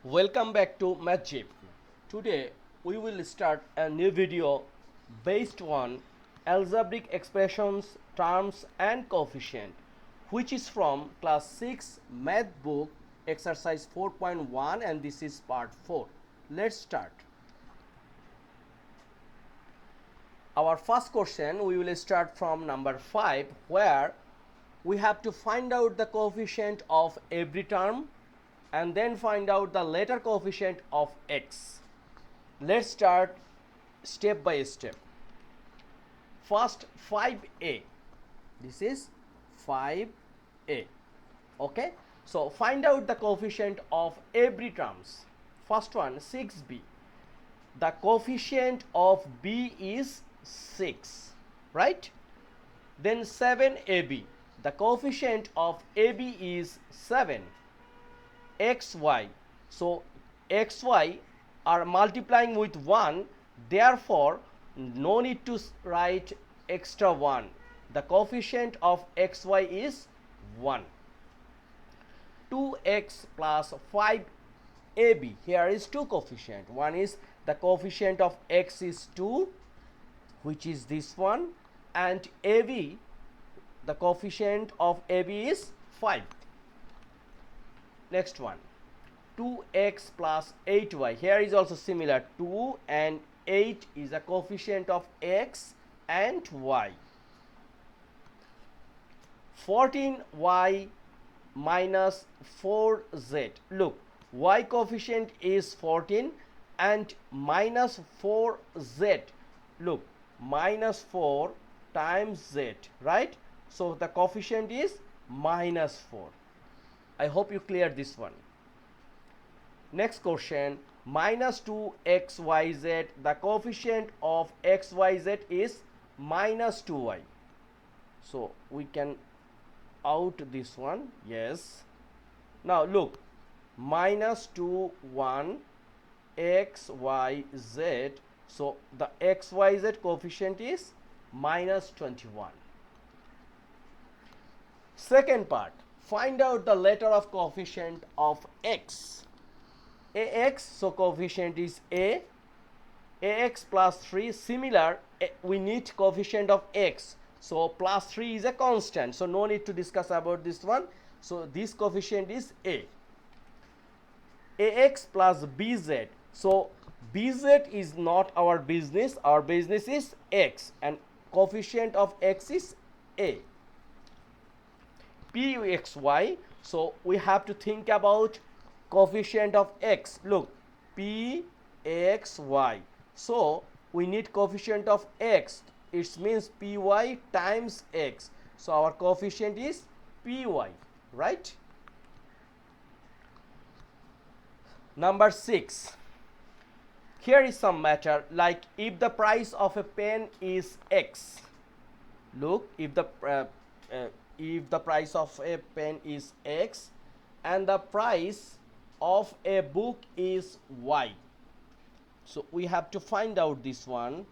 Welcome back to MathZip. Today we will start a new video based on algebraic expressions, terms and coefficient, which is from class 6 math book exercise 4.1, and this is part 4. Let's start. Our first question, we will start from number 5, where we have to find out the coefficient of every term and then find out the later coefficient of x. Let's start step by step. First 5a. This is 5a. Okay. So find out the coefficient of every terms. First one 6b. The coefficient of b is 6. Right? Then 7ab. The coefficient of ab is 7. xy, so xy are multiplying with 1, therefore no need to write extra 1. The coefficient of xy is 1. 2x plus 5ab, here is two coefficient. One is the coefficient of x is 2, which is this one, and ab, the coefficient of ab is 5. Next one 2x plus 8y, here is also similar. 2 and 8 is a coefficient of x and y. 14y minus 4z, look, y coefficient is 14 and minus 4z, look, minus 4 times z, right? So the coefficient is minus 4. I hope you cleared this one. Next question, minus 2xyz, the coefficient of xyz is minus 2y. So we can out this one, yes. Now look, minus 2 1 xyz, so the xyz coefficient is minus 21. Second part, find out the letter of coefficient of x. Ax, so coefficient is a. Ax plus 3, similar, we need coefficient of x. So plus 3 is a constant, so no need to discuss about this one. So this coefficient is a. Ax plus bz, so bz is not our business, our business is x, and coefficient of x is a. Pxy, so we have to think about coefficient of x. Look, Pxy, so we need coefficient of x, it means py times x, so our coefficient is py, right? Number 6, here is some matter, like if the price of a pen is x, look, if the price of a pen is x and the price of a book is y, so we have to find out this one.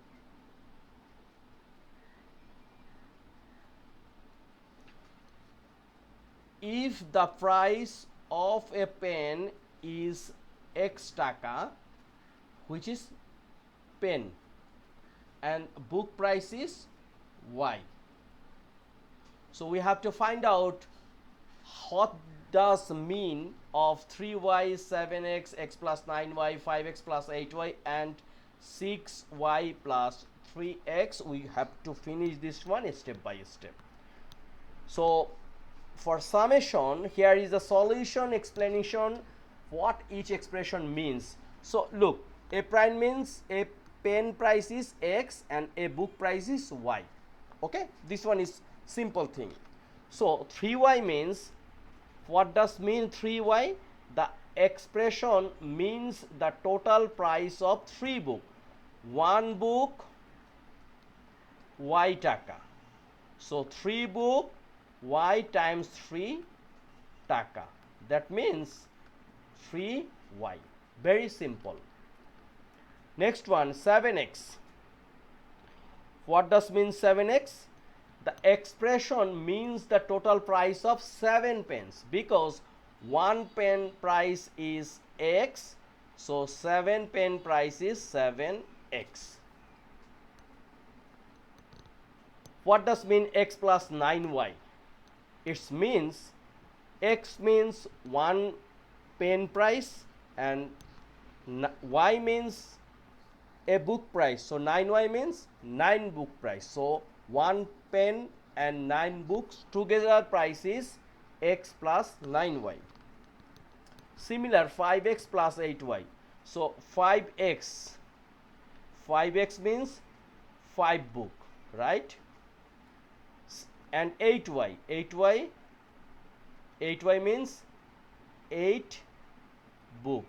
If the price of a pen is x taka, which is pen, and book price is y, so we have to find out what does mean of 3y, 7x, x plus 9y, 5x plus 8y and 6y plus 3x. We have to finish this one step by step. So for summation, here is the solution explanation what each expression means. So look, a prime means a pen price is x and a book price is y. Okay, this one is simple thing. So 3y means, what does mean 3y? The expression means the total price of 3 book. 1 book y taka, so 3 book y times 3 taka, that means 3y. Very simple. Next one 7x. What does mean 7x? The expression means the total price of 7 pence, because 1 pen price is x, so 7 pen price is 7x. What does mean x plus 9y? It means x means 1 pen price and y means a book price. So 9y means 9 book price. So 1 pen and 9 books together price is x plus 9y. Similar 5x plus 8y. So 5x means 5 book, right? And 8y means 8 book.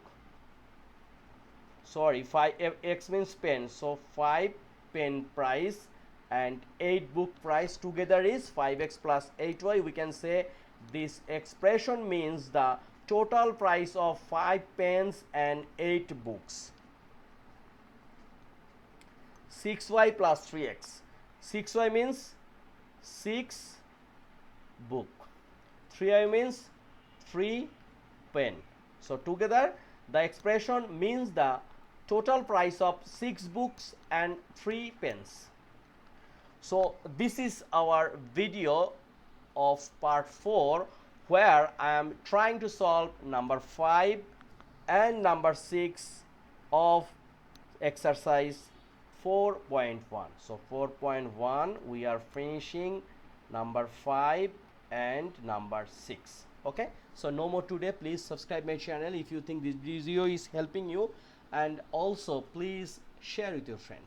Sorry, 5x means pen, so 5 pen price and 8 book price together is 5x plus 8y. We can say this expression means the total price of 5 pens and 8 books. 6y plus 3x. 6y means 6 book. 3y means 3 pen. So together the expression means the total price of 6 books and 3 pens. So this is our video of part 4 where I am trying to solve number 5 and number 6 of exercise 4.1. So 4.1 we are finishing number 5 and number 6. Okay, so no more today. Please subscribe my channel if you think this video is helping you, and also please share with your friends.